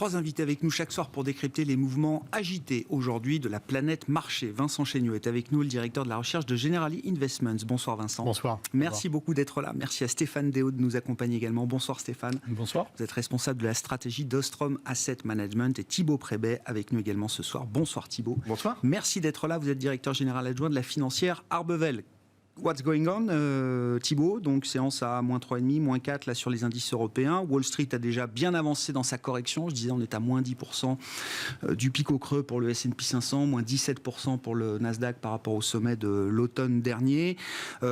3 invités avec nous chaque soir pour décrypter les mouvements agités aujourd'hui de la planète marché. Vincent Chéniaud est avec nous, le directeur de la recherche de Generali Investments. Bonsoir Vincent. Bonsoir. Merci beaucoup d'être là. Merci à Stéphane Déhaut de nous accompagner également. Bonsoir Stéphane. Bonsoir. Vous êtes responsable de la stratégie d'Ostrom Asset Management, et Thibaut Prébet avec nous également ce soir. Bonsoir Thibaut. Bonsoir. Merci d'être là. Vous êtes directeur général adjoint de la financière Arbevel. What's going on, Thibaut? Donc séance à moins 3,5, moins 4 là sur les indices européens. Wall Street a déjà bien avancé dans sa correction. Je disais, on est à moins 10% du pic au creux pour le S&P 500, moins 17% pour le Nasdaq par rapport au sommet de l'automne dernier. Il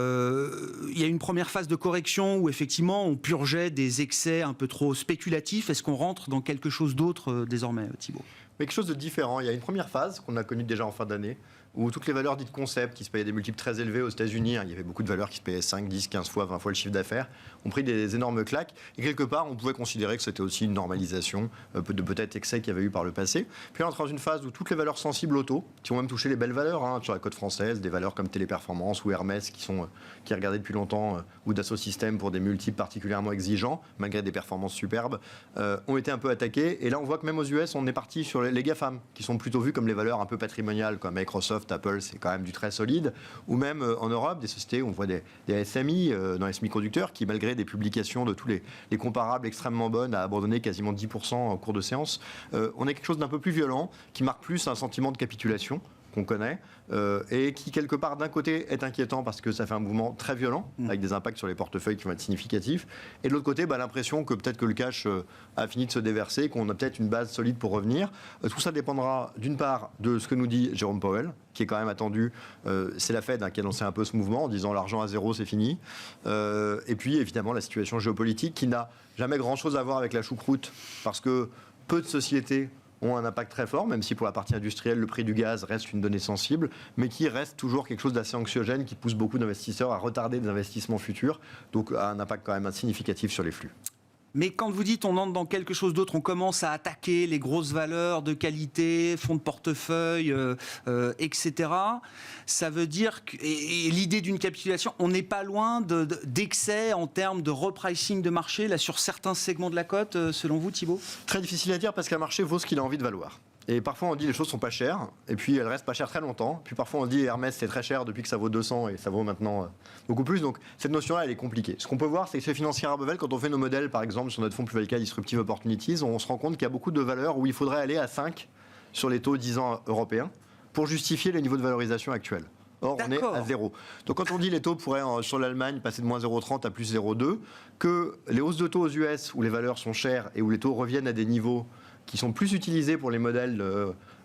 y a une première phase de correction où effectivement on purgeait des excès un peu trop spéculatifs. Est-ce qu'on rentre dans quelque chose d'autre désormais, Thibaut? Mais quelque chose de différent. Il y a une première phase qu'on a connue déjà en fin d'année, où toutes les valeurs dites concept, qui se payaient des multiples très élevés aux États-Unis, il y avait beaucoup de valeurs qui se payaient 5, 10, 15 fois, 20 fois le chiffre d'affaires, ont pris des énormes claques. Et quelque part, on pouvait considérer que c'était aussi une normalisation de peut-être excès qu'il y avait eu par le passé. Puis on entre dans une phase où toutes les valeurs sensibles auto, qui ont même touché les belles valeurs, sur la côte française, des valeurs comme Téléperformance ou Hermès, qui est regardé depuis longtemps, ou Dassault Systèmes pour des multiples particulièrement exigeants, malgré des performances superbes, ont été un peu attaquées. Et là, on voit que même aux US, on est parti sur les GAFAM, qui sont plutôt vus comme les valeurs un peu patrimoniales, comme Microsoft, Apple, c'est quand même du très solide, ou même en Europe, des sociétés où on voit des SMI dans les semi-conducteurs qui, malgré des publications de tous les comparables extrêmement bonnes, a abandonné quasiment 10% en cours de séance. On a quelque chose d'un peu plus violent, qui marque plus un sentiment de capitulation qu'on connaît, et qui quelque part d'un côté est inquiétant parce que ça fait un mouvement très violent, avec des impacts sur les portefeuilles qui vont être significatifs, et de l'autre côté, l'impression que peut-être que le cash a fini de se déverser, qu'on a peut-être une base solide pour revenir. Tout ça dépendra d'une part de ce que nous dit Jérôme Powell, qui est quand même attendu. C'est la Fed qui a lancé un peu ce mouvement en disant l'argent à zéro c'est fini, et puis évidemment la situation géopolitique qui n'a jamais grand chose à voir avec la choucroute, parce que peu de sociétés ont un impact très fort, même si pour la partie industrielle, le prix du gaz reste une donnée sensible, mais qui reste toujours quelque chose d'assez anxiogène, qui pousse beaucoup d'investisseurs à retarder des investissements futurs, donc a un impact quand même significatif sur les flux. Mais quand vous dites on entre dans quelque chose d'autre, on commence à attaquer les grosses valeurs de qualité, fonds de portefeuille, etc. Ça veut dire que, et l'idée d'une capitulation, on n'est pas loin d'excès en termes de repricing de marché là sur certains segments de la cote, selon vous, Thibaut? Très difficile à dire parce qu'un marché vaut ce qu'il a envie de valoir. Et parfois on dit les choses sont pas chères, et puis elles restent pas chères très longtemps. Puis parfois on dit Hermès c'est très cher depuis que ça vaut 200 et ça vaut maintenant beaucoup plus. Donc cette notion-là elle est compliquée. Ce qu'on peut voir c'est que chez Financière Arbevel, quand on fait nos modèles par exemple sur notre fonds plus value Disruptive Opportunities, on se rend compte qu'il y a beaucoup de valeurs où il faudrait aller à 5 sur les taux 10 ans européens pour justifier les niveaux de valorisation actuels. Or, on est à 0. Donc, quand on dit les taux pourraient, sur l'Allemagne, passer de moins 0,30 à plus 0,2, que les hausses de taux aux US, où les valeurs sont chères et où les taux reviennent à des niveaux qui sont plus utilisés pour les modèles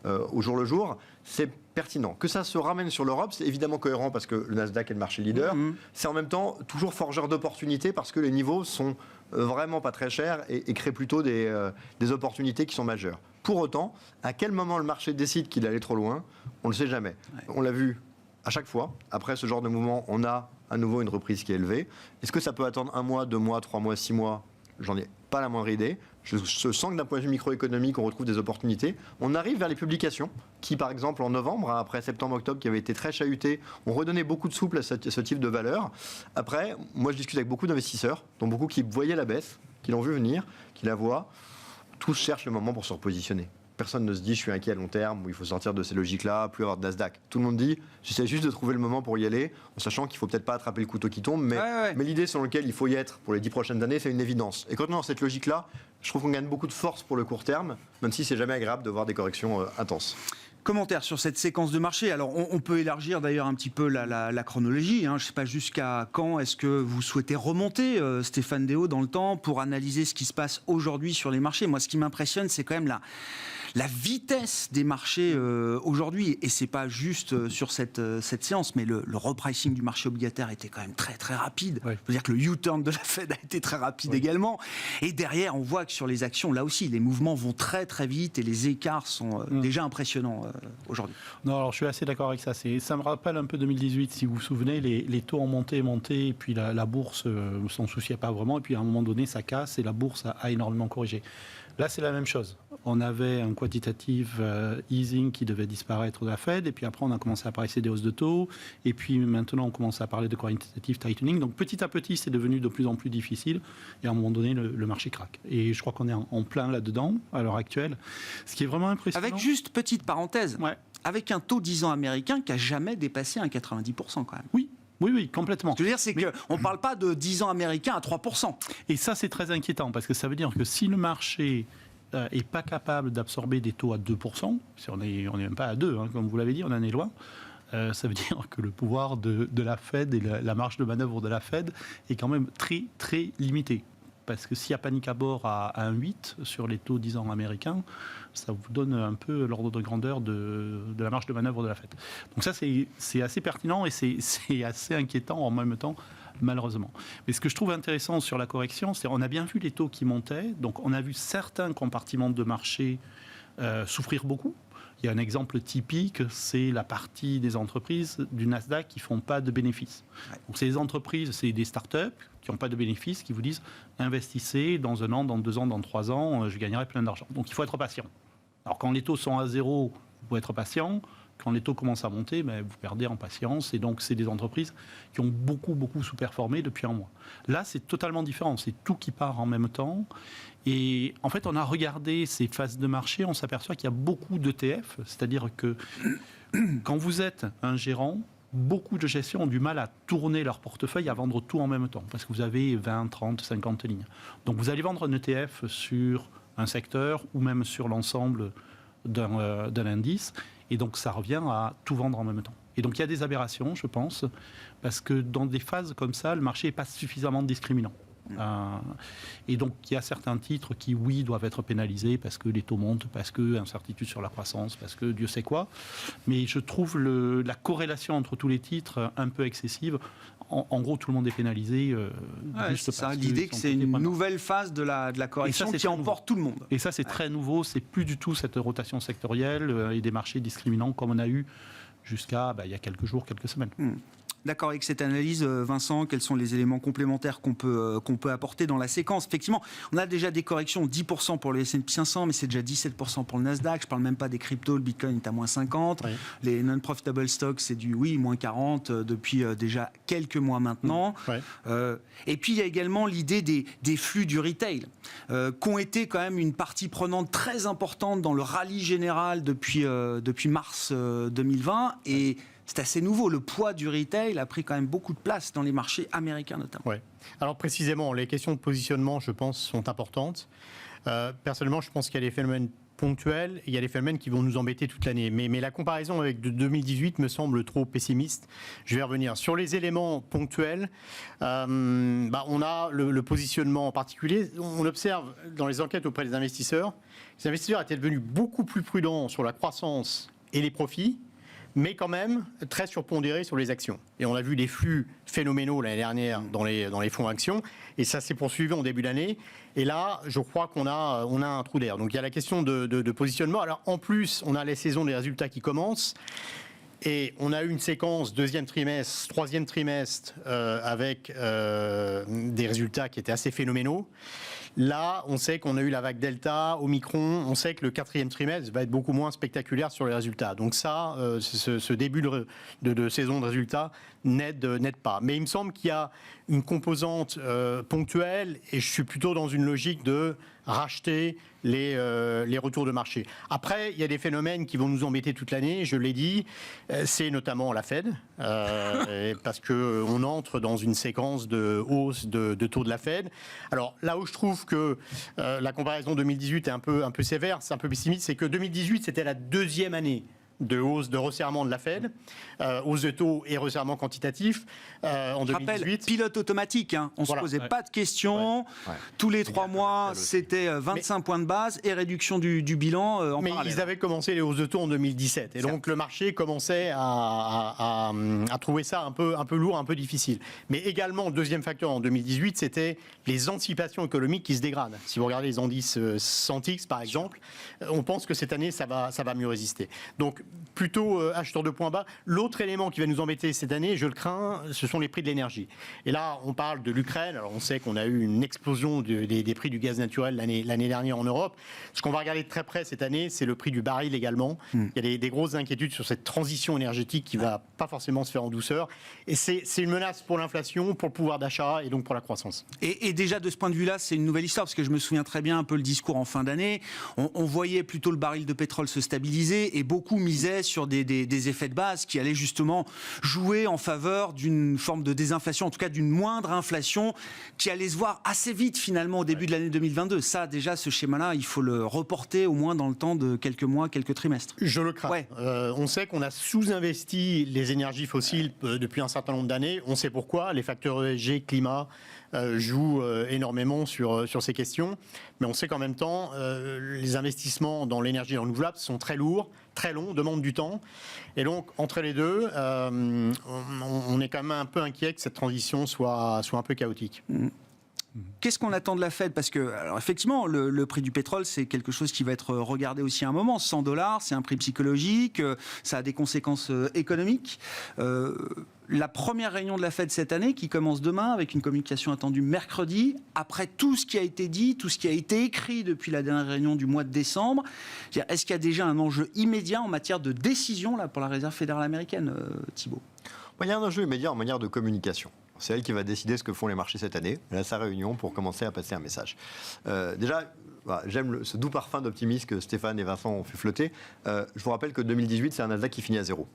au jour le jour, c'est pertinent. Que ça se ramène sur l'Europe, c'est évidemment cohérent parce que le Nasdaq est le marché leader. C'est en même temps toujours forgeur d'opportunités parce que les niveaux sont vraiment pas très chers et créent plutôt des opportunités qui sont majeures. Pour autant, à quel moment le marché décide qu'il allait trop loin, on ne le sait jamais. Ouais. On l'a vu à chaque fois, après ce genre de mouvement, on a à nouveau une reprise qui est élevée. Est-ce que ça peut attendre 1 mois, 2 mois, 3 mois, 6 mois? J'en ai pas la moindre idée. Je sens que d'un point de vue microéconomique, on retrouve des opportunités. On arrive vers les publications qui, par exemple, en novembre, après septembre-octobre, qui avaient été très chahutés, ont redonné beaucoup de souple à ce type de valeur. Après, moi, je discute avec beaucoup d'investisseurs, dont beaucoup qui voyaient la baisse, qui l'ont vu venir, qui la voient. Tous cherchent le moment pour se repositionner. Personne ne se dit je suis inquiet à long terme ou il faut sortir de ces logiques-là, plus avoir de Nasdaq. Tout le monde dit j'essaie juste de trouver le moment pour y aller, en sachant qu'il ne faut peut-être pas attraper le couteau qui tombe, mais l'idée sur laquelle il faut y être pour les 10 prochaines années, c'est une évidence. Et quand on est dans cette logique-là, je trouve qu'on gagne beaucoup de force pour le court terme, même si c'est jamais agréable de voir des corrections intenses. Commentaire sur cette séquence de marché. Alors, on peut élargir d'ailleurs un petit peu la chronologie. Je ne sais pas jusqu'à quand est-ce que vous souhaitez remonter, Stéphane Déhaut, dans le temps pour analyser ce qui se passe aujourd'hui sur les marchés. Moi, ce qui m'impressionne, c'est quand même la vitesse des marchés aujourd'hui. Et c'est pas juste sur cette séance, mais le repricing du marché obligataire était quand même très très rapide. Oui. Je veux dire que le U-turn de la Fed a été très rapide également. Et derrière, on voit que sur les actions, là aussi, les mouvements vont très très vite et les écarts sont déjà impressionnants aujourd'hui. Non, alors je suis assez d'accord avec ça. Ça me rappelle un peu 2018, si vous vous souvenez, les taux ont monté, et puis la bourse s'en souciait pas vraiment. Et puis à un moment donné, ça casse et la bourse a énormément corrigé. Là, c'est la même chose. On avait un quantitative easing qui devait disparaître de la Fed, et puis après, on a commencé à parler des hausses de taux, et puis maintenant, on commence à parler de quantitative tightening. Donc, petit à petit, c'est devenu de plus en plus difficile, et à un moment donné, le marché craque. Et je crois qu'on est en plein là-dedans, à l'heure actuelle. Ce qui est vraiment impressionnant... Avec juste, petite parenthèse, Ouais. avec un taux 10 ans américain qui n'a jamais dépassé un 90% quand même. Oui, complètement. Ce que je veux dire, c'est qu'on ne parle pas de 10 ans américains à 3%. Et ça, c'est très inquiétant, parce que ça veut dire que si le marché n'est pas capable d'absorber des taux à 2%, si on n'est même pas à 2, comme vous l'avez dit, on en est loin, ça veut dire que le pouvoir de la Fed et la marge de manœuvre de la Fed est quand même très, très limité. Parce que s'il y a panique à bord à 1,8 sur les taux 10 ans américains, ça vous donne un peu l'ordre de grandeur de la marge de manœuvre de la Fed. Donc ça, c'est assez pertinent et c'est assez inquiétant en même temps, malheureusement. Mais ce que je trouve intéressant sur la correction, c'est qu'on a bien vu les taux qui montaient. Donc on a vu certains compartiments de marché souffrir beaucoup. Il y a un exemple typique, c'est la partie des entreprises du Nasdaq qui ne font pas de bénéfices. Donc c'est des entreprises, c'est des startups qui n'ont pas de bénéfices, qui vous disent investissez dans 1 an, dans 2 ans, dans 3 ans, je gagnerai plein d'argent. Donc il faut être patient. Alors quand les taux sont à 0, vous pouvez être patient. Quand les taux commencent à monter, vous perdez en patience. Et donc c'est des entreprises qui ont beaucoup, beaucoup sous-performé depuis un mois. Là, c'est totalement différent. C'est tout qui part en même temps. Et en fait, on a regardé ces phases de marché, on s'aperçoit qu'il y a beaucoup d'ETF, c'est-à-dire que quand vous êtes un gérant, beaucoup de gestions ont du mal à tourner leur portefeuille, à vendre tout en même temps, parce que vous avez 20, 30, 50 lignes. Donc vous allez vendre un ETF sur un secteur ou même sur l'ensemble d'un indice, et donc ça revient à tout vendre en même temps. Et donc il y a des aberrations, je pense, parce que dans des phases comme ça, le marché n'est pas suffisamment discriminant. Et donc il y a certains titres qui, oui, doivent être pénalisés parce que les taux montent, parce que incertitude sur la croissance, parce que Dieu sait quoi. Mais je trouve la corrélation entre tous les titres un peu excessive. En gros, tout le monde est pénalisé. C'est ça, l'idée que c'est une nouvelle phase de la correction qui emporte tout le monde. Et ça, c'est très nouveau. C'est plus du tout cette rotation sectorielle et des marchés discriminants comme on a eu jusqu'à il y a quelques jours, quelques semaines. D'accord avec cette analyse, Vincent, quels sont les éléments complémentaires qu'on peut apporter dans la séquence? Effectivement, on a déjà des corrections, 10% pour le S&P 500, mais c'est déjà 17% pour le Nasdaq. Je ne parle même pas des cryptos, le Bitcoin est à moins 50. Oui. Les non-profitable stocks, c'est du, moins 40 depuis déjà quelques mois maintenant. Oui. Et puis, il y a également l'idée des flux du retail, qui ont été quand même une partie prenante très importante dans le rallye général depuis mars 2020. Et c'est assez nouveau. Le poids du retail a pris quand même beaucoup de place dans les marchés américains notamment. Ouais. Alors précisément, les questions de positionnement, je pense, sont importantes. Personnellement, je pense qu'il y a des phénomènes ponctuels et il y a des phénomènes qui vont nous embêter toute l'année. Mais la comparaison avec 2018 me semble trop pessimiste. Je vais revenir. Sur les éléments ponctuels, on a le positionnement en particulier. On observe dans les enquêtes auprès des investisseurs étaient devenus beaucoup plus prudents sur la croissance et les profits, mais quand même très surpondéré sur les actions. Et on a vu des flux phénoménaux l'année dernière dans les fonds actions, et ça s'est poursuivi en début d'année. Et là, je crois qu'on a un trou d'air. Donc il y a la question de positionnement. Alors en plus, on a les saisons des résultats qui commencent. Et on a eu une séquence deuxième trimestre, troisième trimestre avec des résultats qui étaient assez phénoménaux. Là, on sait qu'on a eu la vague Delta, Omicron, on sait que le quatrième trimestre va être beaucoup moins spectaculaire sur les résultats. Donc ça, ce début de saison de résultats n'aide pas. Mais il me semble qu'il y a une composante ponctuelle et je suis plutôt dans une logique de racheter les retours de marché. Après, il y a des phénomènes qui vont nous embêter toute l'année, je l'ai dit, c'est notamment la Fed, parce qu'on entre dans une séquence de hausse de taux de la Fed. Alors là où je trouve que la comparaison 2018 est un peu sévère, c'est un peu pessimiste, c'est que 2018 c'était la deuxième année de hausse, de resserrement de la Fed, hausse de taux et resserrement quantitatif en 2018. Rappel, pilote automatique, on ne se posait pas de questions. Tous les 3 mois, c'était 25 points de base et réduction du bilan en mais parallèle. Ils avaient commencé les hausses de taux en 2017. Et donc le marché commençait à trouver ça un peu lourd, un peu difficile. Mais également, le deuxième facteur en 2018, c'était les anticipations économiques qui se dégradent. Si vous regardez les indices Sentix, par exemple, on pense que cette année, ça va mieux résister. Donc plutôt acheteur de points bas. L'autre élément qui va nous embêter cette année, je le crains, ce sont les prix de l'énergie. Et là, on parle de l'Ukraine. Alors, on sait qu'on a eu une explosion des prix du gaz naturel l'année dernière en Europe. Ce qu'on va regarder de très près cette année, c'est le prix du baril également. Il y a des grosses inquiétudes sur cette transition énergétique qui va pas forcément se faire en douceur. Et c'est une menace pour l'inflation, pour le pouvoir d'achat et donc pour la croissance. Et déjà, de ce point de vue-là, c'est une nouvelle histoire, parce que je me souviens très bien un peu le discours en fin d'année. On voyait plutôt le baril de pétrole se stabiliser et beaucoup misaient sur des effets de base qui allaient justement jouer en faveur d'une forme de désinflation, en tout cas d'une moindre inflation qui allait se voir assez vite finalement au début de l'année 2022. Ça, déjà, ce schéma-là, il faut le reporter au moins dans le temps de quelques mois, quelques trimestres. Je le crains. Ouais. On sait qu'on a sous-investi les énergies fossiles depuis un certain nombre d'années. On sait pourquoi. Les facteurs ESG, climat, jouent énormément sur ces questions. Mais on sait qu'en même temps, les investissements dans l'énergie renouvelable sont très lourds, très longs, demandent du temps. Et donc, entre les deux, on est quand même un peu inquiet que cette transition soit un peu chaotique. Qu'est-ce qu'on attend de la Fed? Parce que, alors effectivement, le prix du pétrole, c'est quelque chose qui va être regardé aussi à un moment. $100, c'est un prix psychologique, ça a des conséquences économiques. La première réunion de la Fed cette année, qui commence demain, avec une communication attendue mercredi, après tout ce qui a été dit, tout ce qui a été écrit depuis la dernière réunion du mois de décembre, est-ce qu'il y a déjà un enjeu immédiat en matière de décision là, pour la Réserve fédérale américaine, Thibault? Il y a un enjeu immédiat en manière de communication. C'est elle qui va décider ce que font les marchés cette année. Elle a sa réunion pour commencer à passer un message. Déjà, j'aime ce doux parfum d'optimisme que Stéphane et Vincent ont fait flotter. Je vous rappelle que 2018, c'est un Nasdaq qui finit à zéro.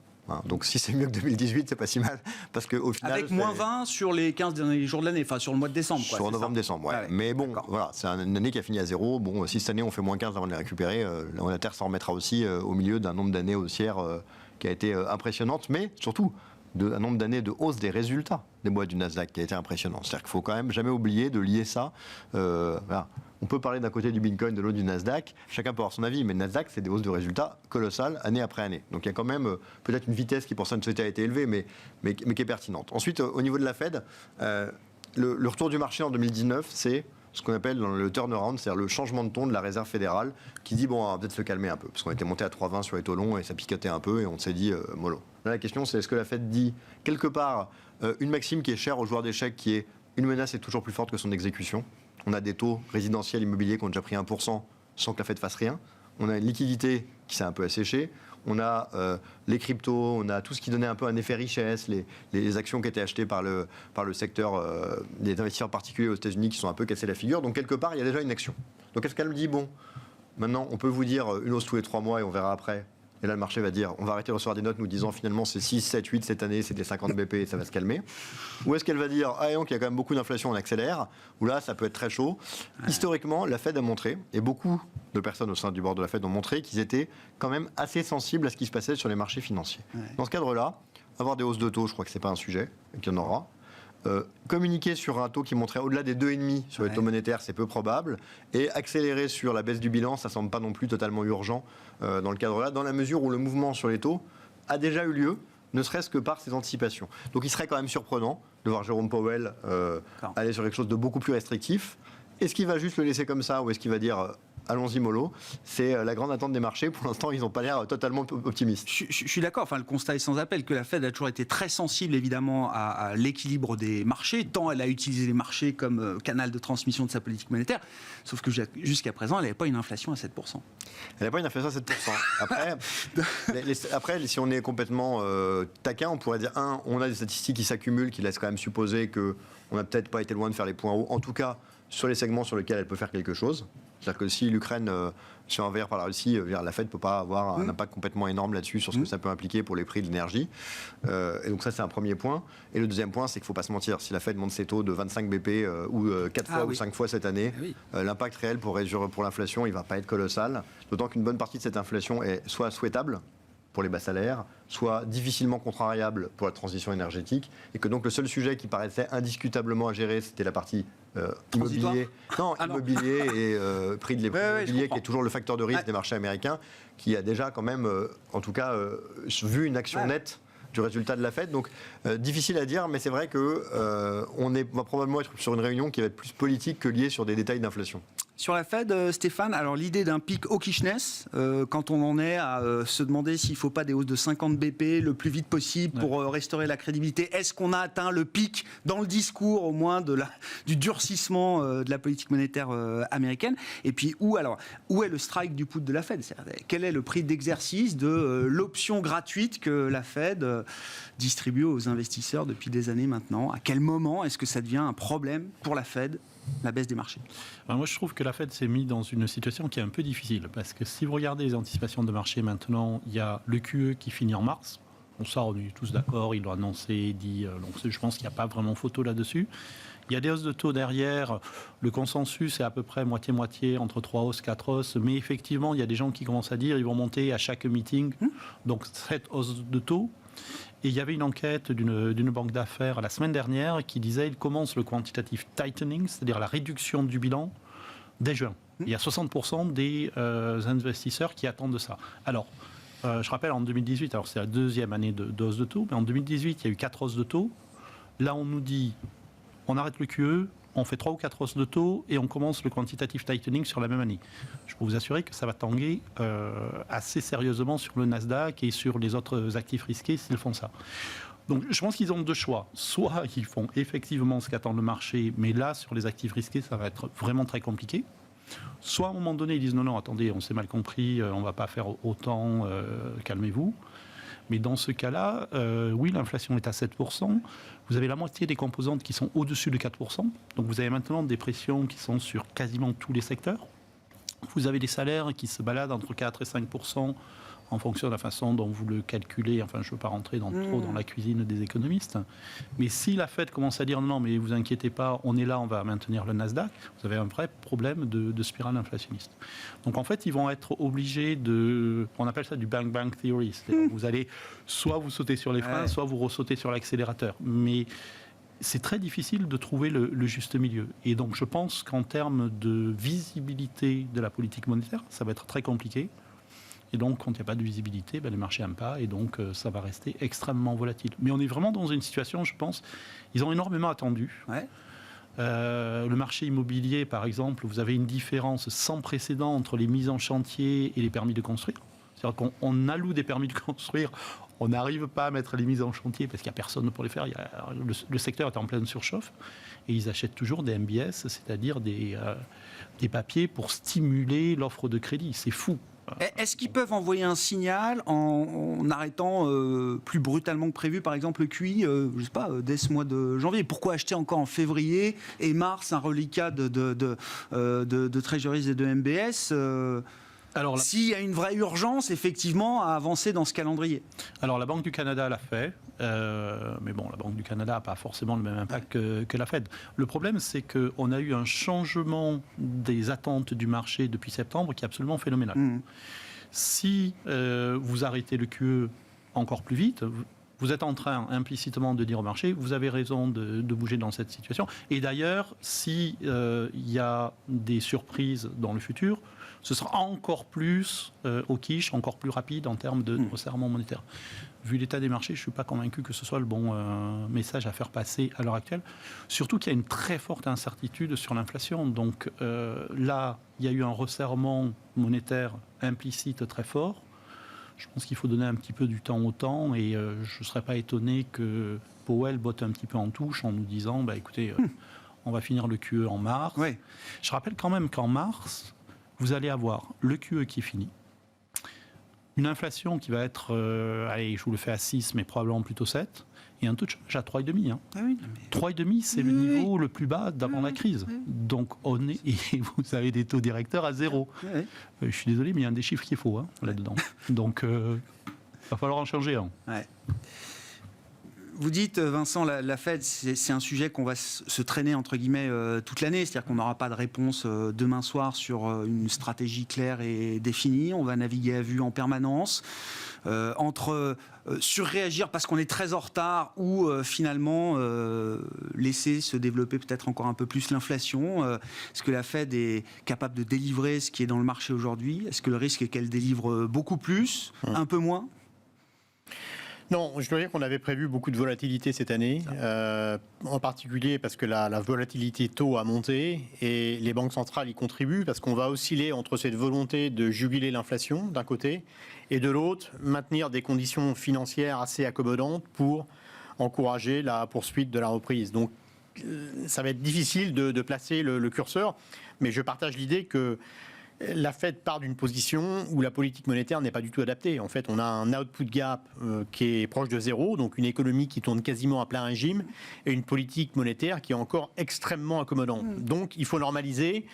Donc si c'est mieux que 2018, c'est pas si mal. Parce qu'au final, avec moins 20 sur les 15 derniers jours de l'année, enfin sur le mois de décembre. Sur novembre-décembre, ouais. Mais bon, voilà, c'est une année qui a fini à zéro. Bon, si cette année on fait moins 15 avant de les récupérer, la Terre s'en remettra aussi au milieu d'un nombre d'années haussières qui a été impressionnante, mais surtout un nombre d'années de hausse des résultats des boîtes du Nasdaq qui a été impressionnant. C'est-à-dire qu'il faut quand même jamais oublier de lier ça. Voilà. On peut parler d'un côté du Bitcoin, de l'autre du Nasdaq. Chacun peut avoir son avis, mais le Nasdaq, c'est des hausses de résultats colossales année après année. Donc il y a quand même peut-être une vitesse qui pour ça ne souhaitait a été élevée, mais qui est pertinente. Ensuite, au niveau de la Fed, le retour du marché en 2019, c'est ce qu'on appelle dans le turnaround, c'est-à-dire le changement de ton de la Réserve fédérale qui dit bon, on va peut-être se calmer un peu, parce qu'on était monté à 3,20 sur les taux longs et ça picotait un peu et on s'est dit mollo. Là, la question, c'est est-ce que la Fed dit quelque part une maxime qui est chère aux joueurs d'échecs, qui est une menace est toujours plus forte que son exécution. On a des taux résidentiels immobiliers qui ont déjà pris 1% sans que la Fed fasse rien. On a une liquidité qui s'est un peu asséchée. On a les cryptos, on a tout ce qui donnait un peu un effet richesse, les actions qui étaient achetées par le secteur des investisseurs particuliers aux États-Unis qui sont un peu cassés la figure. Donc quelque part, il y a déjà une action. Donc est-ce qu'elle me dit, bon, maintenant on peut vous dire une hausse tous les 3 mois et on verra après. Et là, le marché va dire, on va arrêter de recevoir des notes nous disant finalement c'est 6, 7, 8 cette année, c'est des 50 BP et ça va se calmer. Ou est-ce qu'elle va dire, ah donc il y a quand même beaucoup d'inflation, on accélère, ou là ça peut être très chaud. Historiquement, la Fed a montré, et beaucoup de personnes au sein du board de la Fed ont montré qu'ils étaient quand même assez sensibles à ce qui se passait sur les marchés financiers. Dans ce cadre-là, avoir des hausses de taux, je crois que c'est pas un sujet, et qu'il y en aura. Communiquer sur un taux qui montrait au-delà des 2,5 sur les taux monétaires, c'est peu probable. Et accélérer sur la baisse du bilan, ça ne semble pas non plus totalement urgent dans le cadre-là, dans la mesure où le mouvement sur les taux a déjà eu lieu, ne serait-ce que par ces anticipations. Donc il serait quand même surprenant de voir Jérôme Powell aller sur quelque chose de beaucoup plus restrictif. Est-ce qu'il va juste le laisser comme ça ou est-ce qu'il va dire allons-y mollo? C'est la grande attente des marchés. Pour l'instant, ils n'ont pas l'air totalement optimistes. Je suis d'accord. Enfin, le constat est sans appel que la Fed a toujours été très sensible, évidemment, à l'équilibre des marchés, tant elle a utilisé les marchés comme canal de transmission de sa politique monétaire. Sauf que jusqu'à présent, elle n'avait pas une inflation à 7%. Elle n'avait pas une inflation à 7%. Après, si on est complètement taquin, on pourrait dire, on a des statistiques qui s'accumulent, qui laissent quand même supposer qu'on n'a peut-être pas été loin de faire les points hauts, en tout cas sur les segments sur lesquels elle peut faire quelque chose. C'est-à-dire que si l'Ukraine se fait envahir par la Russie, la Fed ne peut pas avoir un impact complètement énorme là-dessus sur ce que ça peut impliquer pour les prix de l'énergie. Et donc ça, c'est un premier point. Et le deuxième point, c'est qu'il ne faut pas se mentir. Si la Fed monte ses taux de 25 BP ou 4 fois ou 5 fois cette année, l'impact réel pour l'inflation, il ne va pas être colossal. D'autant qu'une bonne partie de cette inflation est soit souhaitable pour les bas salaires, soit difficilement contrariable pour la transition énergétique, et que donc le seul sujet qui paraissait indiscutablement à gérer, c'était la partie immobilier. Immobilier et prix de l'immobilier, qui est toujours le facteur de risque des marchés américains, qui a déjà quand même, en tout cas, vu une action nette du résultat de la Fed. Donc, difficile à dire, mais c'est vrai qu'on va probablement être sur une réunion qui va être plus politique que liée sur des détails d'inflation. Sur la Fed, Stéphane, alors l'idée d'un pic hawkishness, quand on en est à se demander s'il ne faut pas des hausses de 50 BP le plus vite possible pour restaurer la crédibilité, est-ce qu'on a atteint le pic dans le discours au moins du durcissement de la politique monétaire américaine? Et puis où est le strike du put de la Fed? Quel est le prix d'exercice de l'option gratuite que la Fed distribue aux investisseurs depuis des années maintenant? À quel moment est-ce que ça devient un problème pour la Fed, la baisse des marchés? Alors moi, je trouve que la Fed s'est mise dans une situation qui est un peu difficile, parce que si vous regardez les anticipations de marché maintenant, il y a le QE qui finit en mars. Bon, ça, on est tous d'accord, ils l'ont annoncé, dit, donc je pense qu'il n'y a pas vraiment photo là-dessus. Il y a des hausses de taux derrière, le consensus est à peu près moitié-moitié, entre 3 hausses, 4 hausses, mais effectivement, il y a des gens qui commencent à dire ils vont monter à chaque meeting, donc 7 hausses de taux. Et il y avait une enquête d'une banque d'affaires la semaine dernière qui disait qu'il commence le quantitative tightening, c'est-à-dire la réduction du bilan, dès juin. Il y a 60% des investisseurs qui attendent ça. Alors, je rappelle, en 2018, alors c'est la deuxième année de hausse de taux, mais en 2018, il y a eu 4 hausses de taux. Là, on nous dit, on arrête le QE, on fait 3 ou 4 hausses de taux et on commence le quantitative tightening sur la même année. Je peux vous assurer que ça va tanguer assez sérieusement sur le Nasdaq et sur les autres actifs risqués s'ils font ça. Donc je pense qu'ils ont deux choix. Soit ils font effectivement ce qu'attend le marché, mais là, sur les actifs risqués, ça va être vraiment très compliqué. Soit à un moment donné, ils disent non, attendez, on s'est mal compris, on ne va pas faire autant, calmez-vous. Mais dans ce cas-là, oui, l'inflation est à 7%. Vous avez la moitié des composantes qui sont au-dessus de 4%. Donc vous avez maintenant des pressions qui sont sur quasiment tous les secteurs. Vous avez des salaires qui se baladent entre 4 et 5% en fonction de la façon dont vous le calculez. Enfin, je ne veux pas rentrer trop dans la cuisine des économistes. Mais si la Fed commence à dire non, mais vous inquiétez pas, on est là, on va maintenir le Nasdaq, vous avez un vrai problème de spirale inflationniste. Donc en fait, ils vont être obligés on appelle ça du bang theory. C'est-à-dire que vous allez soit vous sautez sur les freins, soit vous ressautez sur l'accélérateur. Mais c'est très difficile de trouver le juste milieu. Et donc je pense qu'en termes de visibilité de la politique monétaire, ça va être très compliqué. Et donc, quand il n'y a pas de visibilité, les marchés n'aiment pas, et donc ça va rester extrêmement volatile. Mais on est vraiment dans une situation, je pense, ils ont énormément attendu. Ouais. Le marché immobilier, par exemple, vous avez une différence sans précédent entre les mises en chantier et les permis de construire. C'est-à-dire qu'on alloue des permis de construire, on n'arrive pas à mettre les mises en chantier parce qu'il n'y a personne pour les faire. Le secteur est en pleine surchauffe, et ils achètent toujours des MBS, c'est-à-dire des papiers pour stimuler l'offre de crédit. C'est fou. Est-ce qu'ils peuvent envoyer un signal en arrêtant plus brutalement que prévu, par exemple, le QI, je sais pas, dès ce mois de janvier? Pourquoi acheter encore en février et mars un reliquat de Treasuries et de MBS Alors, s'il y a une vraie urgence, effectivement, à avancer dans ce calendrier? Alors, la Banque du Canada l'a fait, mais bon, la Banque du Canada n'a pas forcément le même impact que la Fed. Le problème, c'est qu'on a eu un changement des attentes du marché depuis septembre qui est absolument phénoménal. Si vous arrêtez le QE encore plus vite, vous êtes en train implicitement de dire au marché, vous avez raison de bouger dans cette situation. Et d'ailleurs, s'il y a des surprises dans le futur, ce sera encore plus au quiche, encore plus rapide en termes de resserrement monétaire. Vu l'état des marchés, je ne suis pas convaincu que ce soit le bon message à faire passer à l'heure actuelle. Surtout qu'il y a une très forte incertitude sur l'inflation. Donc là, il y a eu un resserrement monétaire implicite très fort. Je pense qu'il faut donner un petit peu du temps au temps, et je ne serais pas étonné que Powell botte un petit peu en touche en nous disant écoutez, on va finir le QE en mars. Ouais. Je rappelle quand même qu'en mars, vous allez avoir le QE qui est fini, une inflation qui va être, allez, je vous le fais à 6, mais probablement plutôt 7, et un taux de change à 3,5. Hein. Ah oui, 3,5, c'est le niveau le plus bas d'avant la crise. Donc, et vous avez des taux directeurs à 0. Je suis désolé, mais il y a un des chiffres qui est faux là-dedans. Donc, il va falloir en changer un. Ouais. Vous dites, Vincent, la Fed, c'est un sujet qu'on va se traîner, entre guillemets, toute l'année. C'est-à-dire qu'on n'aura pas de réponse demain soir sur une stratégie claire et définie. On va naviguer à vue en permanence. Entre surréagir parce qu'on est très en retard ou finalement laisser se développer peut-être encore un peu plus l'inflation. Est-ce que la Fed est capable de délivrer ce qui est dans le marché aujourd'hui? Est-ce que le risque est qu'elle délivre beaucoup plus, un peu moins? Non, je dois dire qu'on avait prévu beaucoup de volatilité cette année, en particulier parce que la volatilité taux a monté et les banques centrales y contribuent parce qu'on va osciller entre cette volonté de juguler l'inflation d'un côté et de l'autre maintenir des conditions financières assez accommodantes pour encourager la poursuite de la reprise. Donc ça va être difficile de placer le curseur, mais je partage l'idée que la Fed part d'une position où la politique monétaire n'est pas du tout adaptée. En fait, on a un output gap qui est proche de zéro, donc une économie qui tourne quasiment à plein régime, et une politique monétaire qui est encore extrêmement accommodante. Donc, il faut normaliser,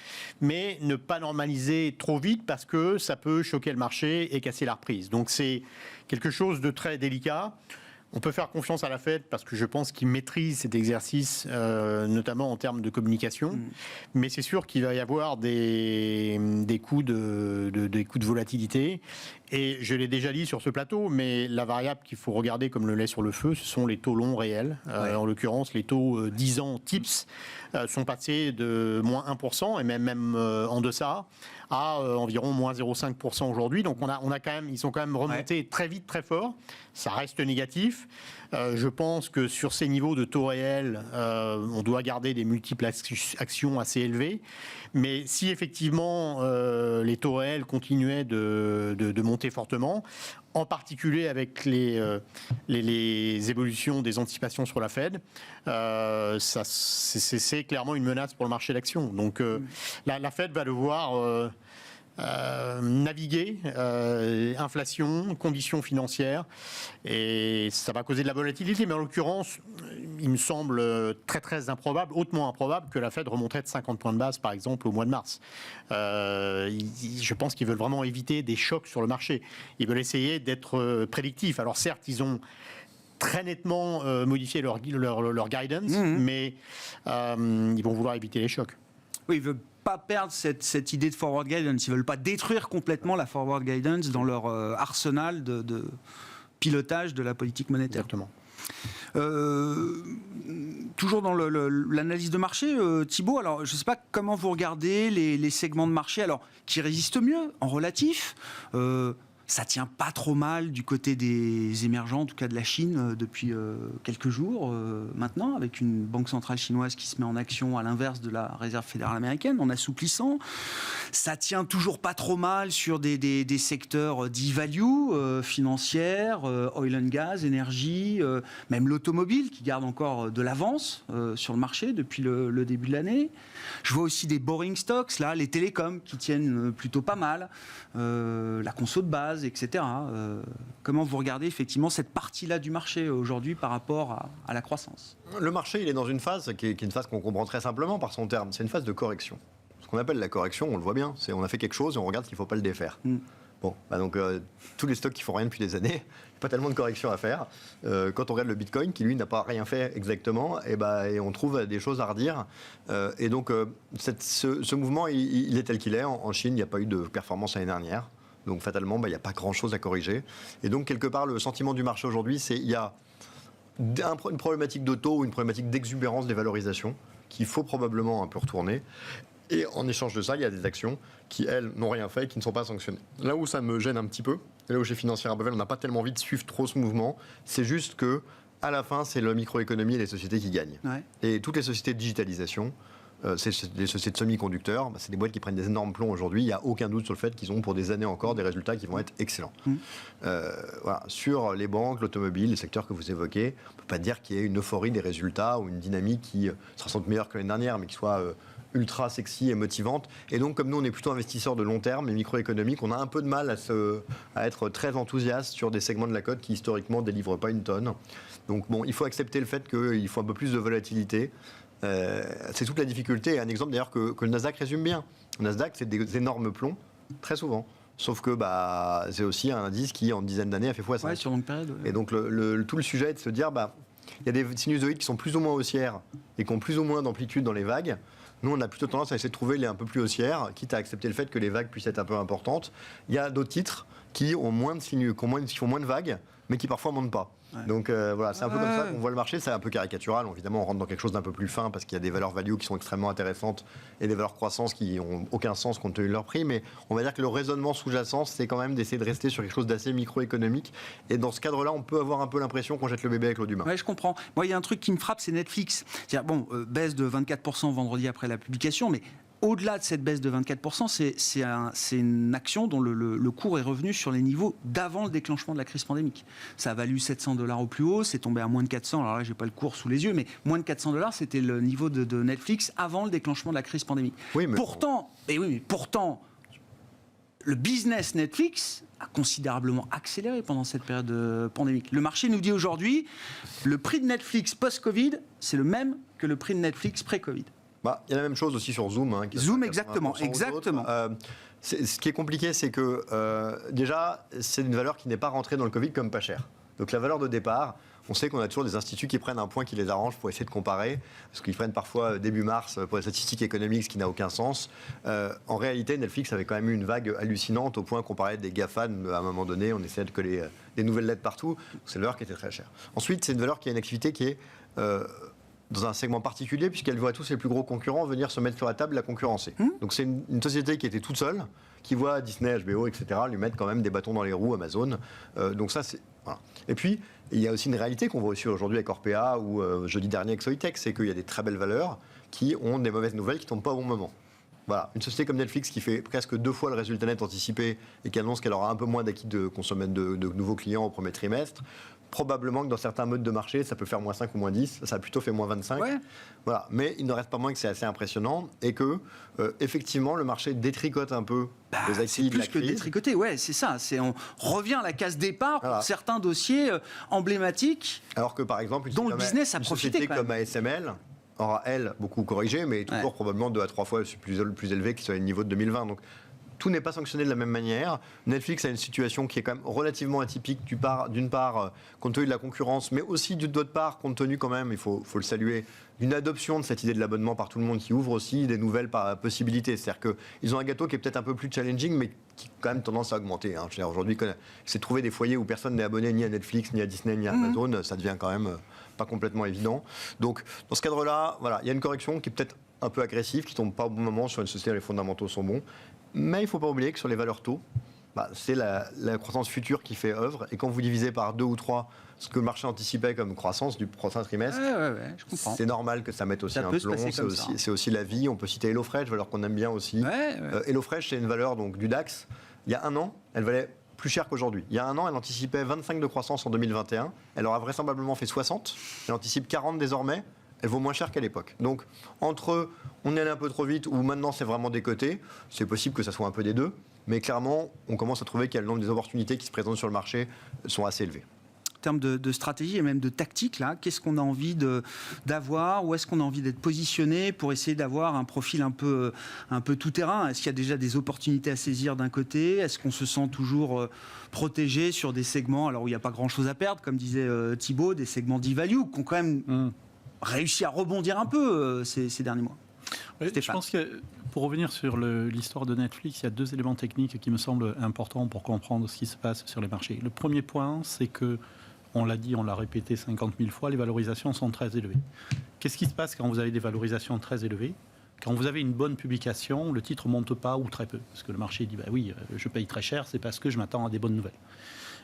mais ne pas normaliser trop vite parce que ça peut choquer le marché et casser la reprise. Donc, c'est quelque chose de très délicat. On peut faire confiance à la Fed parce que je pense qu'ils maîtrisent cet exercice, notamment en termes de communication. Mais c'est sûr qu'il va y avoir des coups de volatilité. Et je l'ai déjà dit sur ce plateau, mais la variable qu'il faut regarder comme le lait sur le feu, ce sont les taux longs réels. En l'occurrence, les taux 10 ans TIPS sont passés de moins 1% et même en deçà à environ moins 0,5% aujourd'hui. Donc ils sont quand même remontés très vite, très fort. Ça reste négatif. Je pense que sur ces niveaux de taux réels, on doit garder des multiples actions assez élevés. Mais si effectivement les taux réels continuaient de monter fortement, en particulier avec les évolutions des anticipations sur la Fed, c'est clairement une menace pour le marché d'actions. Donc la Fed va devoir naviguer, inflation, conditions financières, et ça va causer de la volatilité. Mais en l'occurrence, il me semble très très improbable, hautement improbable, que la Fed remonterait de 50 points de base, par exemple, au mois de mars. Je pense qu'ils veulent vraiment éviter des chocs sur le marché. Ils veulent essayer d'être prédictifs. Alors certes, ils ont très nettement modifié leur guidance, mais ils vont vouloir éviter les chocs. Oui, ils ne veulent pas perdre cette idée de forward guidance. Ils ne veulent pas détruire complètement la forward guidance dans leur arsenal de pilotage de la politique monétaire. Exactement. Toujours dans l'analyse de marché, Thibault, alors je ne sais pas comment vous regardez les segments de marché qui résistent mieux en relatif. Ça tient pas trop mal du côté des émergents, en tout cas de la Chine, depuis quelques jours maintenant, avec une banque centrale chinoise qui se met en action à l'inverse de la Réserve fédérale américaine, en assouplissant. Ça tient toujours pas trop mal sur des secteurs dits value, financières, oil and gas, énergie, même l'automobile qui garde encore de l'avance sur le marché depuis le début de l'année. Je vois aussi des boring stocks, là, les télécoms qui tiennent plutôt pas mal, la conso de base, etc. Comment vous regardez effectivement cette partie-là du marché aujourd'hui par rapport à la croissance ? Le marché, il est dans une phase qui est une phase qu'on comprend très simplement par son terme. C'est une phase de correction. Ce qu'on appelle la correction, on le voit bien, c'est on a fait quelque chose et on regarde qu'il ne faut pas le défaire. Bon, donc tous les stocks qui font rien depuis des années, pas tellement de correction à faire. Quand on regarde le Bitcoin, qui lui n'a pas rien fait exactement, et on trouve des choses à redire. Et donc ce mouvement, il est tel qu'il est. En Chine, il n'y a pas eu de performance l'année dernière. Donc fatalement, il n'y a pas grand-chose à corriger. Et donc quelque part, le sentiment du marché aujourd'hui, c'est qu'il y a une problématique de taux ou une problématique d'exubérance des valorisations qu'il faut probablement un peu retourner. Et en échange de ça, il y a des actions qui, elles, n'ont rien fait et qui ne sont pas sanctionnées. Là où ça me gêne un petit peu, et là où chez Financière Bevel, on n'a pas tellement envie de suivre trop ce mouvement, c'est juste que à la fin, c'est la microéconomie et les sociétés qui gagnent. Ouais. Et toutes les sociétés de digitalisation, c'est les sociétés de semi-conducteurs, c'est des boîtes qui prennent des énormes plombs aujourd'hui. Il n'y a aucun doute sur le fait qu'ils ont pour des années encore des résultats qui vont être excellents. Voilà. Sur les banques, l'automobile, les secteurs que vous évoquez, on ne peut pas dire qu'il y ait une euphorie des résultats ou une dynamique qui sera sans doute meilleure que l'année dernière, mais qui soit ultra sexy et motivante. Et donc, comme nous, on est plutôt investisseurs de long terme et microéconomiques, on a un peu de mal à être très enthousiaste sur des segments de la cote qui, historiquement, ne délivrent pas une tonne. Donc, bon, il faut accepter le fait qu'il faut un peu plus de volatilité. C'est toute la difficulté. Et un exemple, d'ailleurs, que le Nasdaq résume bien. Le Nasdaq, c'est des énormes plombs, très souvent. Sauf que c'est aussi un indice qui, en une dizaine d'années, a fait x5. Ouais, sur longue période. Ouais. Et donc, tout le sujet est de se dire, il y a des sinusoïdes qui sont plus ou moins haussières et qui ont plus ou moins d'amplitude dans les vagues. Nous, on a plutôt tendance à essayer de trouver les un peu plus haussières, quitte à accepter le fait que les vagues puissent être un peu importantes. Il y a d'autres titres qui ont moins de qui font moins de vagues, mais qui parfois ne montent pas. Ouais. Donc voilà, c'est un peu comme ça qu'on voit le marché. C'est un peu caricatural. Évidemment, on rentre dans quelque chose d'un peu plus fin parce qu'il y a des valeurs value qui sont extrêmement intéressantes et des valeurs croissance qui n'ont aucun sens compte tenu de leur prix. Mais on va dire que le raisonnement sous-jacent, c'est quand même d'essayer de rester sur quelque chose d'assez microéconomique. Et dans ce cadre-là, on peut avoir un peu l'impression qu'on jette le bébé avec l'eau du bain. Ouais, je comprends. Moi, il y a un truc qui me frappe, c'est Netflix. C'est-à-dire, bon, baisse de 24% vendredi après la publication, mais au-delà de cette baisse de 24%, c'est une action dont le cours est revenu sur les niveaux d'avant le déclenchement de la crise pandémique. Ça a valu $700 au plus haut, c'est tombé à moins de 400. Alors là, j'ai pas le cours sous les yeux, mais moins de $400, c'était le niveau de Netflix avant le déclenchement de la crise pandémique. Oui, mais pourtant, le business Netflix a considérablement accéléré pendant cette période pandémique. Le marché nous dit aujourd'hui, le prix de Netflix post-Covid, c'est le même que le prix de Netflix pré-Covid. Bah, il y a la même chose aussi sur Zoom. Zoom, exactement. Ce qui est compliqué, c'est que déjà, c'est une valeur qui n'est pas rentrée dans le Covid comme pas cher. Donc la valeur de départ, on sait qu'on a toujours des instituts qui prennent un point qui les arrange pour essayer de comparer, parce qu'ils prennent parfois début mars pour les statistiques économiques, ce qui n'a aucun sens. En réalité, Netflix avait quand même eu une vague hallucinante au point qu'on parlait des GAFAM à un moment donné, on essayait de coller des nouvelles lettres partout. C'est une valeur qui était très chère. Ensuite, c'est une valeur qui a une activité qui est dans un segment particulier, puisqu'elle voit tous ses plus gros concurrents venir se mettre sur la table et la concurrencer. Donc c'est une société qui était toute seule, qui voit Disney, HBO, etc. lui mettre quand même des bâtons dans les roues, Amazon. Donc ça, c'est... Voilà. Et puis, il y a aussi une réalité qu'on voit aussi aujourd'hui avec Orpea ou jeudi dernier avec Soitec, c'est qu'il y a des très belles valeurs qui ont des mauvaises nouvelles qui ne tombent pas au bon moment. Voilà, une société comme Netflix qui fait presque 2 fois le résultat net anticipé et qui annonce qu'elle aura un peu moins d'acquis de nouveaux clients au premier trimestre, probablement que dans certains modes de marché, ça peut faire moins 5 ou moins 10, ça a plutôt fait moins 25. Ouais. Voilà. Mais il ne reste pas moins que c'est assez impressionnant et que, effectivement, le marché détricote un peu les acquis de la crise. C'est plus que détricoter, ouais, c'est ça. On revient à la case départ pour certains dossiers emblématiques. Alors que, par exemple, dont le business a profité. Une société comme ASML aura, elle, beaucoup corrigé, mais toujours probablement 2 à 3 fois plus élevé que sur les niveaux de 2020. Donc, tout n'est pas sanctionné de la même manière. Netflix a une situation qui est quand même relativement atypique, d'une part, compte tenu de la concurrence, mais aussi d'autre part, compte tenu quand même, il faut le saluer, d'une adoption de cette idée de l'abonnement par tout le monde qui ouvre aussi des nouvelles possibilités. C'est-à-dire qu'ils ont un gâteau qui est peut-être un peu plus challenging, mais qui a quand même tendance à augmenter. Aujourd'hui, c'est trouver des foyers où personne n'est abonné ni à Netflix, ni à Disney, ni à Amazon, ça devient quand même pas complètement évident. Donc, dans ce cadre-là, voilà, il y a une correction qui est peut-être un peu agressive, qui ne tombe pas au bon moment sur une société où les fondamentaux sont bons. Mais il ne faut pas oublier que sur les valeurs taux, c'est la croissance future qui fait œuvre. Et quand vous divisez par 2 ou 3 ce que le marché anticipait comme croissance du prochain trimestre, je comprends. C'est normal que ça mette aussi un plomb. C'est aussi la vie. On peut citer HelloFresh, valeur qu'on aime bien aussi. HelloFresh, c'est une valeur donc, du DAX. Il y a un an, elle valait plus cher qu'aujourd'hui. Il y a un an, elle anticipait 25 de croissance en 2021. Elle aura vraisemblablement fait 60. Elle anticipe 40 désormais. Elle vaut moins cher qu'à l'époque. Donc, entre on est allé un peu trop vite ou maintenant c'est vraiment décoté, c'est possible que ça soit un peu des deux. Mais clairement, on commence à trouver que le nombre des opportunités qui se présentent sur le marché sont assez élevés. En termes de stratégie et même de tactique, là, qu'est-ce qu'on a envie d'avoir? Où est-ce qu'on a envie d'être positionné pour essayer d'avoir un profil un peu tout-terrain? Est-ce qu'il y a déjà des opportunités à saisir d'un côté? Est-ce qu'on se sent toujours protégé sur des segments alors où il n'y a pas grand-chose à perdre, comme disait Thibault, des segments d'e-value qui ont quand même réussi à rebondir un peu ces derniers mois? Je pense que pour revenir sur l'histoire de Netflix, il y a 2 éléments techniques qui me semblent importants pour comprendre ce qui se passe sur les marchés. Le premier point, c'est que, on l'a dit, on l'a répété 50 000 fois, les valorisations sont très élevées. Qu'est-ce qui se passe quand vous avez des valorisations très élevées? Quand vous avez une bonne publication, le titre ne monte pas ou très peu. Parce que le marché dit, oui, je paye très cher, c'est parce que je m'attends à des bonnes nouvelles.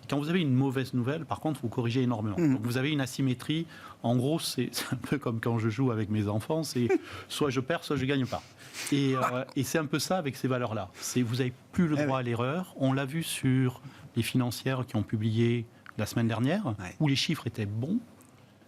Quand vous avez une mauvaise nouvelle, par contre, vous corrigez énormément. Donc vous avez une asymétrie. En gros, c'est un peu comme quand je joue avec mes enfants, c'est soit je perds, soit je ne gagne pas. Et c'est un peu ça avec ces valeurs-là. Vous n'avez plus le droit à l'erreur. On l'a vu sur les financières qui ont publié la semaine dernière, où les chiffres étaient bons,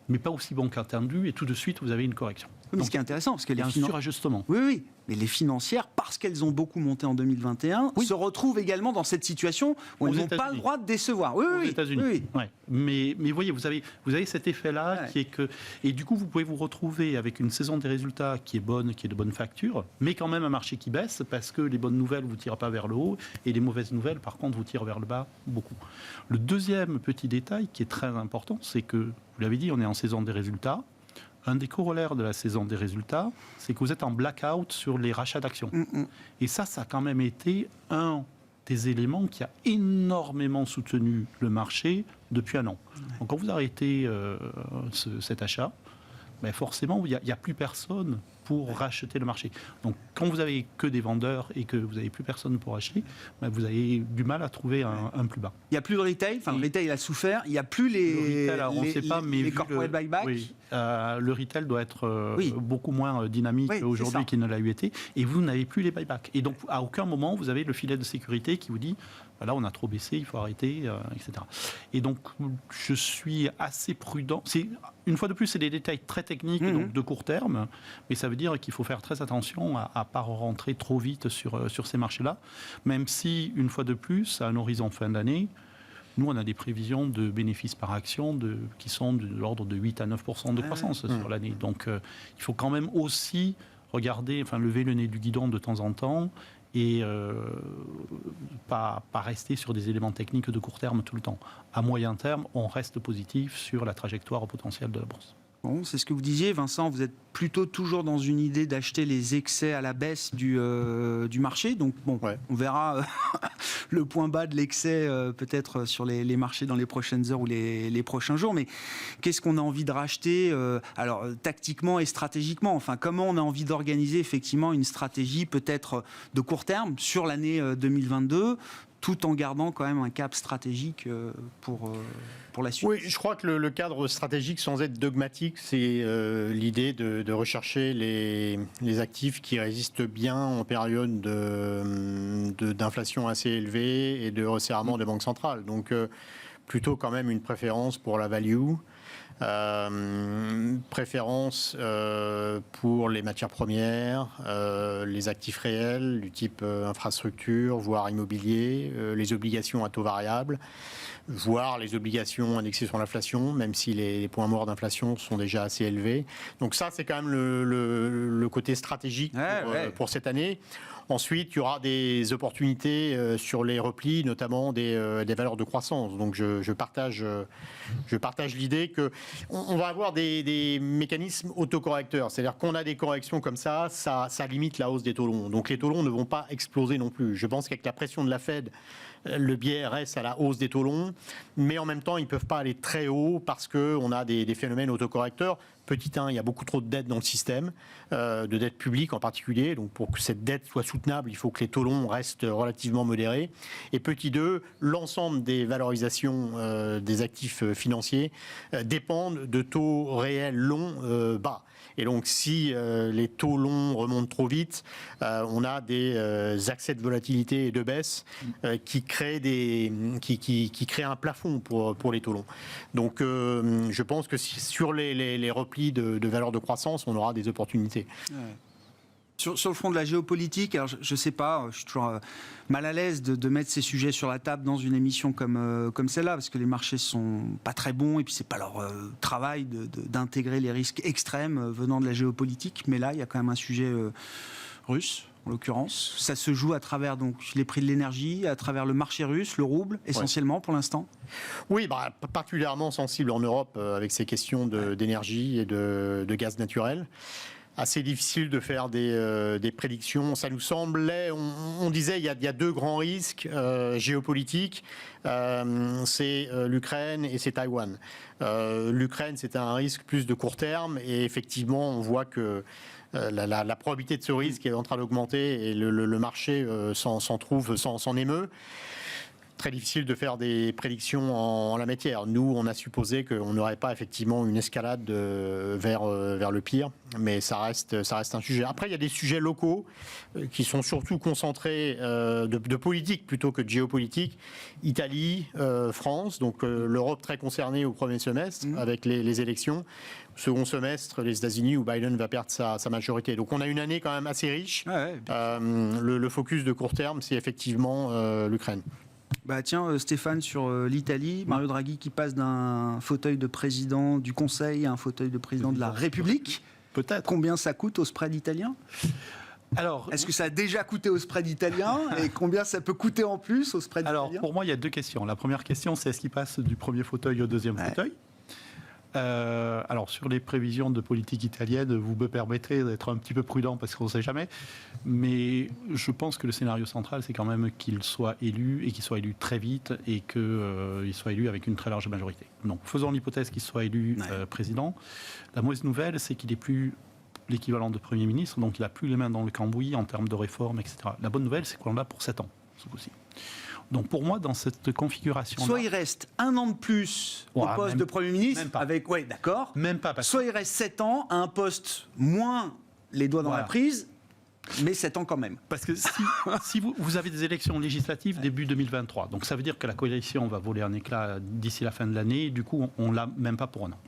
mais pas aussi bons qu'attendu, et tout de suite, vous avez une correction. Mais ce qui est intéressant, parce que il y a un surajustement. Oui, mais les financières, parce qu'elles ont beaucoup monté en 2021, se retrouvent également dans cette situation où elles n'ont pas le droit de décevoir. Aux États-Unis. Ouais. Mais voyez, vous avez cet effet-là qui est que... Et du coup, vous pouvez vous retrouver avec une saison des résultats qui est bonne, qui est de bonne facture, mais quand même un marché qui baisse, parce que les bonnes nouvelles ne vous tirent pas vers le haut, et les mauvaises nouvelles, par contre, vous tirent vers le bas beaucoup. Le deuxième petit détail qui est très important, c'est que, vous l'avez dit, on est en saison des résultats. Un des corollaires de la saison des résultats, c'est que vous êtes en blackout sur les rachats d'actions. Et ça a quand même été un des éléments qui a énormément soutenu le marché depuis un an. Donc quand vous arrêtez cet achat, ben forcément, il n'y a plus personne pour racheter le marché. Donc, quand vous n'avez que des vendeurs et que vous n'avez plus personne pour acheter, ben vous avez du mal à trouver un plus bas. Il n'y a plus de retail, le retail a souffert, il n'y a plus les corporate buyback. Oui, le retail doit être beaucoup moins dynamique aujourd'hui qu'il ne l'a eu été, et vous n'avez plus les buybacks. Et donc, à aucun moment, vous avez le filet de sécurité qui vous dit là, on a trop baissé, il faut arrêter, etc. Et donc, je suis assez prudent. Une fois de plus, c'est des détails très techniques, donc de court terme, mais ça veut dire qu'il faut faire très attention à ne pas rentrer trop vite sur ces marchés-là, même si, une fois de plus, à un horizon fin d'année, nous, on a des prévisions de bénéfices par action qui sont de l'ordre de 8 à 9% de croissance sur l'année. Donc, il faut quand même aussi regarder, lever le nez du guidon de temps en temps, et pas rester sur des éléments techniques de court terme tout le temps. À moyen terme, on reste positif sur la trajectoire potentielle de la bourse. Bon, c'est ce que vous disiez, Vincent, vous êtes plutôt toujours dans une idée d'acheter les excès à la baisse du marché. Donc, on verra le point bas de l'excès peut-être sur les marchés dans les prochaines heures ou les prochains jours. Mais qu'est-ce qu'on a envie de racheter alors, tactiquement et stratégiquement, comment on a envie d'organiser effectivement une stratégie peut-être de court terme sur l'année 2022 tout en gardant quand même un cap stratégique pour la suite. Oui, je crois que le cadre stratégique, sans être dogmatique, c'est l'idée de rechercher les actifs qui résistent bien en période d'inflation assez élevée et de resserrement des banques centrales. Donc, plutôt quand même une préférence pour la value. Préférence pour les matières premières, les actifs réels du type infrastructure, voire immobilier, les obligations à taux variable, voire les obligations indexées sur l'inflation, même si les points morts d'inflation sont déjà assez élevés. Donc ça, c'est quand même le côté stratégique pour cette année. Ensuite, il y aura des opportunités sur les replis, notamment des valeurs de croissance. Donc, je partage l'idée que on va avoir des mécanismes autocorrecteurs. C'est-à-dire qu'on a des corrections comme ça limite la hausse des taux longs. Donc, les taux longs ne vont pas exploser non plus. Je pense qu'avec la pression de la Fed, le biais reste à la hausse des taux longs, mais en même temps, ils ne peuvent pas aller très haut parce qu'on a des phénomènes autocorrecteurs. Petit 1, il y a beaucoup trop de dettes dans le système, de dettes publiques en particulier. Donc pour que cette dette soit soutenable, il faut que les taux longs restent relativement modérés. Et petit 2, l'ensemble des valorisations des actifs financiers dépendent de taux réels longs bas. Et donc, si les taux longs remontent trop vite, on a des accès de volatilité et de baisse qui créent un plafond pour les taux longs. Donc, je pense que sur les replis de valeurs de croissance, on aura des opportunités. Ouais. Sur le front de la géopolitique, alors je ne sais pas, je suis toujours mal à l'aise de mettre ces sujets sur la table dans une émission comme celle-là, parce que les marchés sont pas très bons, et puis c'est pas leur travail d'intégrer les risques extrêmes venant de la géopolitique. Mais là, il y a quand même un sujet russe, en l'occurrence. Ça se joue à travers donc, les prix de l'énergie, à travers le marché russe, le rouble, essentiellement pour l'instant. Oui, particulièrement sensible en Europe avec ces questions d'énergie et de gaz naturel. Assez difficile de faire des prédictions. Ça nous semblait, on disait, il y a deux grands risques géopolitiques, c'est l'Ukraine et c'est Taïwan. L'Ukraine, c'est un risque plus de court terme, et effectivement, on voit que la probabilité de ce risque est en train d'augmenter, et le marché s'en émeut. Très difficile de faire des prédictions en la matière. Nous, on a supposé qu'on n'aurait pas effectivement une escalade vers le pire, mais ça reste un sujet. Après, il y a des sujets locaux qui sont surtout concentrés de politique plutôt que de géopolitique. Italie, France, donc l'Europe très concernée au premier semestre avec les élections. Second semestre, les États-Unis où Biden va perdre sa majorité. Donc on a une année quand même assez riche. Le focus de court terme, c'est effectivement l'Ukraine. Tiens, Stéphane, sur l'Italie, Mario Draghi qui passe d'un fauteuil de président du Conseil à un fauteuil de président de la République. Peut-être. Combien ça coûte au spread italien ? Alors, est-ce que ça a déjà coûté au spread italien et combien ça peut coûter en plus au spread italien ? Alors, pour moi, il y a deux questions. La première question, c'est est-ce qu'il passe du premier fauteuil au deuxième fauteuil ? Alors, sur les prévisions de politique italienne, vous me permettrez d'être un petit peu prudent parce qu'on ne sait jamais. Mais je pense que le scénario central, c'est quand même qu'il soit élu et qu'il soit élu très vite et qu'il soit élu avec une très large majorité. Donc, faisons l'hypothèse qu'il soit élu président. La mauvaise nouvelle, c'est qu'il n'est plus l'équivalent de Premier ministre, donc il n'a plus les mains dans le cambouis en termes de réformes, etc. La bonne nouvelle, c'est qu'on l'a pour 7 ans, ce coup-ci. Donc pour moi, dans cette configuration, soit il reste 1 an de plus au poste de Premier ministre, avec, ouais, d'accord. Même pas. Soit il reste 7 ans à un poste moins les doigts dans la prise, mais 7 ans quand même. Parce que si vous avez des élections législatives début 2023, donc ça veut dire que la coalition va voler un éclat d'ici la fin de l'année, du coup on l'a même pas pour 1 an.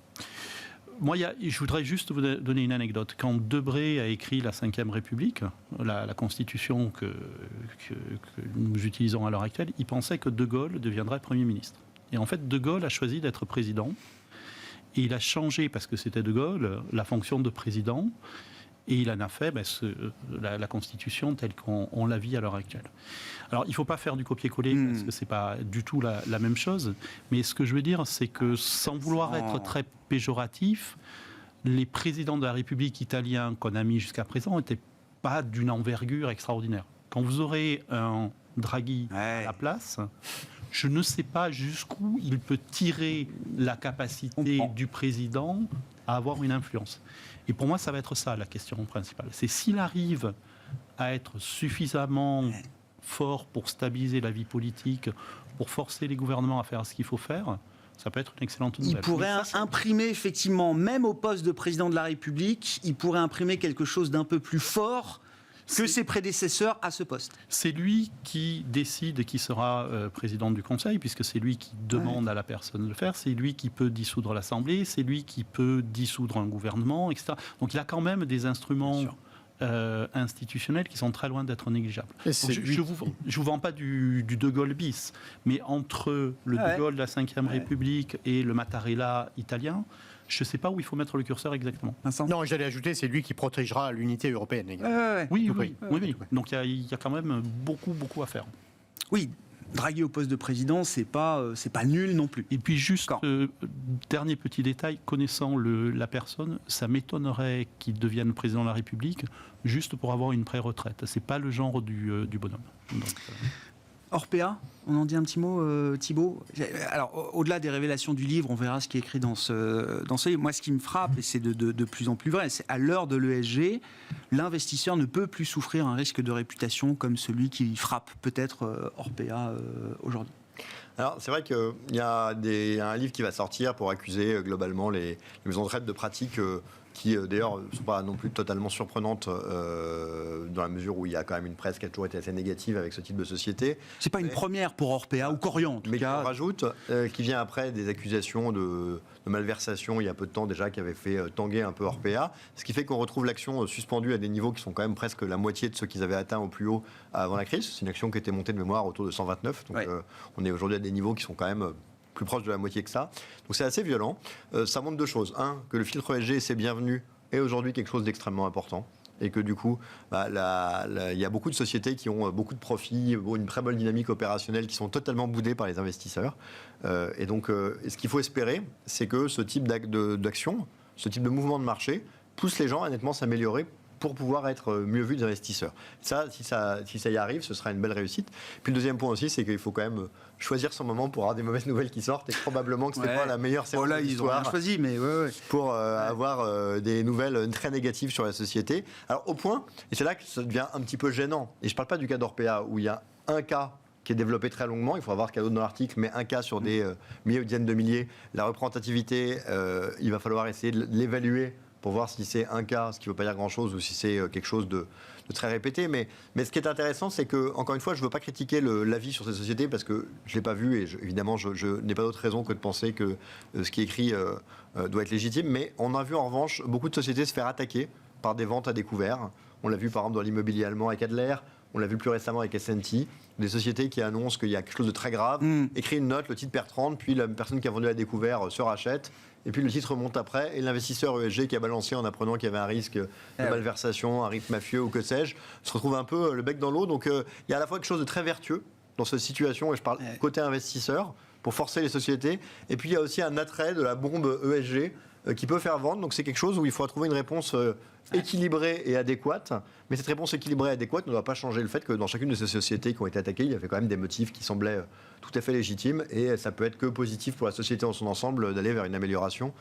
Moi, je voudrais juste vous donner une anecdote. Quand Debré a écrit la Ve République, la constitution que nous utilisons à l'heure actuelle, il pensait que De Gaulle deviendrait Premier ministre. Et en fait, De Gaulle a choisi d'être président. Et il a changé, parce que c'était De Gaulle, la fonction de président. Et il en a fait la Constitution telle qu'on la vit à l'heure actuelle. Alors, il ne faut pas faire du copier-coller, parce que ce n'est pas du tout la même chose. Mais ce que je veux dire, c'est que sans vouloir être très péjoratif, les présidents de la République italiens qu'on a mis jusqu'à présent n'étaient pas d'une envergure extraordinaire. Quand vous aurez un Draghi à la place, je ne sais pas jusqu'où il peut tirer la capacité du président à avoir une influence. Et pour moi, ça va être ça la question principale. C'est s'il arrive à être suffisamment fort pour stabiliser la vie politique, pour forcer les gouvernements à faire ce qu'il faut faire, ça peut être une excellente nouvelle. Il pourrait imprimer effectivement, même au poste de président de la République, il pourrait imprimer quelque chose d'un peu plus fort que ses prédécesseurs à ce poste. C'est lui qui décide qui sera président du Conseil, puisque c'est lui qui demande à la personne de le faire, c'est lui qui peut dissoudre l'Assemblée, c'est lui qui peut dissoudre un gouvernement, etc. Donc il a quand même des instruments institutionnels qui sont très loin d'être négligeables. Je vous vends pas du De Gaulle bis, mais entre le De Gaulle de la Ve République et le Mattarella italien, je ne sais pas où il faut mettre le curseur exactement. Vincent ? Non, j'allais ajouter, c'est lui qui protégera l'unité européenne également. Oui. Donc il y a quand même beaucoup à faire. Oui, Draghi au poste de président, c'est pas nul non plus. Et puis juste, dernier petit détail, connaissant la personne, ça m'étonnerait qu'il devienne président de la République juste pour avoir une pré-retraite. C'est pas le genre du bonhomme. Donc, Orpea, on en dit un petit mot, Thibault. Alors, au-delà des révélations du livre, on verra ce qui est écrit dans ce livre. Moi, ce qui me frappe, et c'est de plus en plus vrai, c'est à l'heure de l'ESG, l'investisseur ne peut plus souffrir un risque de réputation comme celui qui frappe peut-être Orpea aujourd'hui. Alors, c'est vrai qu'il y a un livre qui va sortir pour accuser globalement les maisons de retraite de pratiques qui, d'ailleurs, ne sont pas non plus totalement surprenantes dans la mesure où il y a quand même une presse qui a toujours été assez négative avec ce type de société. C'est pas une première pour Orpea ou Corian, en tout mais cas. Mais rajoute, qui vient après des accusations de malversation il y a peu de temps déjà, qui avait fait tanguer un peu Orpea, ce qui fait qu'on retrouve l'action suspendue à des niveaux qui sont quand même presque la moitié de ceux qu'ils avaient atteints au plus haut avant la crise. C'est une action qui était montée de mémoire autour de 129, donc on est aujourd'hui à des niveaux qui sont quand même plus proches de la moitié que ça. Donc c'est assez violent. Ça montre deux choses. Un, que le filtre ESG, c'est bienvenu, est aujourd'hui quelque chose d'extrêmement important. Et que du coup, il y a beaucoup de sociétés qui ont beaucoup de profits, une très bonne dynamique opérationnelle, qui sont totalement boudées par les investisseurs. Et donc, ce qu'il faut espérer, c'est que ce type d'action, ce type de mouvement de marché, pousse les gens à nettement s'améliorer pour pouvoir être mieux vus des investisseurs. Ça, si ça y arrive, ce sera une belle réussite. Puis le deuxième point aussi, c'est qu'il faut quand même choisir son moment pour avoir des mauvaises nouvelles qui sortent, et probablement que ce n'est pas la meilleure séance de l'histoire. Ils ont bien choisi, mais pour avoir des nouvelles très négatives sur la société. Alors au point, et c'est là que ça devient un petit peu gênant, et je ne parle pas du cas d'Orpea, où il y a un cas qui est développé très longuement, il faudra voir ce qu'il y a d'autre dans l'article, mais un cas sur des milliers ou dizaines de milliers. La représentativité, il va falloir essayer de l'évaluer pour voir si c'est un cas, ce qui ne veut pas dire grand-chose, ou si c'est quelque chose de très répété. Mais ce qui est intéressant, c'est que, encore une fois, je ne veux pas critiquer l'avis sur ces sociétés, parce que je ne l'ai pas vu, et évidemment, je n'ai pas d'autre raison que de penser que ce qui est écrit doit être légitime. Mais on a vu, en revanche, beaucoup de sociétés se faire attaquer par des ventes à découvert. On l'a vu, par exemple, dans l'immobilier allemand avec Adler. On l'a vu plus récemment avec S&T, des sociétés qui annoncent qu'il y a quelque chose de très grave, écrit une note, le titre perd 30, puis la personne qui a vendu à découvert se rachète, et puis le titre remonte après, et l'investisseur ESG qui a balancé en apprenant qu'il y avait un risque de malversation, un risque mafieux ou que sais-je, se retrouve un peu le bec dans l'eau. Donc il y a à la fois quelque chose de très vertueux dans cette situation, et je parle côté investisseur, pour forcer les sociétés. Et puis il y a aussi un attrait de la bombe ESG qui peut faire vendre. Donc c'est quelque chose où il faudra trouver une réponse équilibrée et adéquate. Mais cette réponse équilibrée et adéquate ne doit pas changer le fait que dans chacune de ces sociétés qui ont été attaquées, il y avait quand même des motifs qui semblaient tout à fait légitimes. Et ça peut être que positif pour la société en son ensemble d'aller vers une amélioration,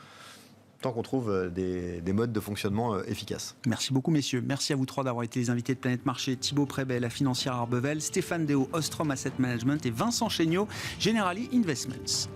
tant qu'on trouve des modes de fonctionnement efficaces. Merci beaucoup, messieurs. Merci à vous trois d'avoir été les invités de Planète Marché. Thibaut Prébet, la financière Arbevel, Stéphane Déo, Ostrom Asset Management et Vincent Chéniaud, Generali Investments.